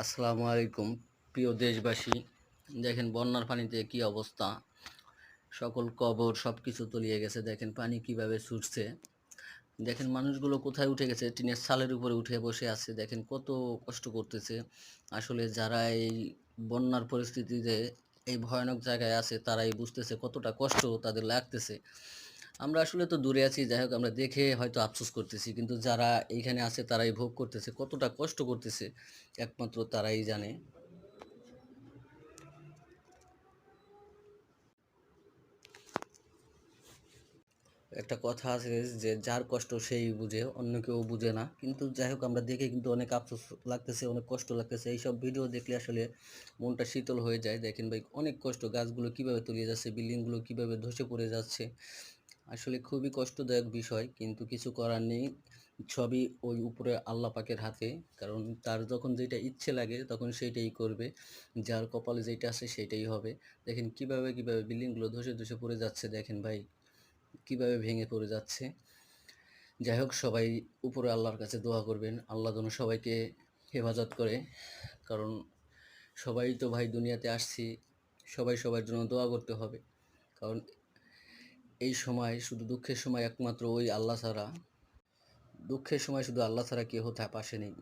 আসসালামু আলাইকুম প্রিয় দেশবাসী। দেখেন বন্যার পানিতে কি অবস্থা, সকল কবর সব কিছু তলিয়ে গেছে। দেখেন পানি কিভাবে ছুটছে, দেখেন মানুষগুলো কোথায় উঠে গেছে, টিনের ছালের উপরে উঠে বসে আছে। দেখেন কত কষ্ট করতেছে। আসলে যারা এই বন্যার পরিস্থিতিতে এই ভয়ানক জায়গায় আছে তারাই বুঝতেছে কতটা কষ্ট তাদের লাগতেছে। আমরা আসলে তো দূরে আছি, যাই হোক আমরা দেখে হয়তো আফসোস করতেছি, কিন্তু যারা এইখানে আছে তারাই ভোগ করতেছে, কতটা কষ্ট করতেছে একমাত্র তারাই জানে। একটা কথা আছে যে যার কষ্ট সেই বুঝে, অন্য কেউ বুঝে না। কিন্তু যাই হোক আমরা দেখে কিন্তু অনেক আফসোস লাগতেছে, অনেক কষ্ট লাগতেছে। এইসব ভিডিও দেখলে আসলে মনটা শীতল হয়ে যায়। দেখেন ভাই অনেক কষ্ট, গাছগুলো কিভাবে তলিয়ে যাচ্ছে, বিল্ডিংগুলো কিভাবে ধসে পড়ে যাচ্ছে। আসলে খুবই কষ্টদায়ক বিষয়, কিন্তু কিছু করার নেই। সবই ওই উপরে আল্লাহ পাকের হাতে। কারণ তার যখন যেটা ইচ্ছে লাগে তখন সেইটাই করবে। যার কপালে যেটা আছে সেটাই হবে। দেখেন কিভাবে বিল্ডিংগুলো ধসে ধসে পড়ে যাচ্ছে। দেখেন ভাই কিভাবে ভেঙে পড়ে যাচ্ছে। যাই হোক সবাই উপরে আল্লাহর কাছে দোয়া করবেন, আল্লাহ যেন সবাইকে হেফাজত করে। কারণ সবাই তো ভাই দুনিয়াতে আসছি, সবাই সবার জন্য দোয়া করতে হবে। কারণ এই সময় শুধু দুঃখের সময় একমাত্র ওই আল্লাহ ছাড়া, দুঃখের সময় শুধু আল্লাহ ছাড়া কেউ পাশে নেই।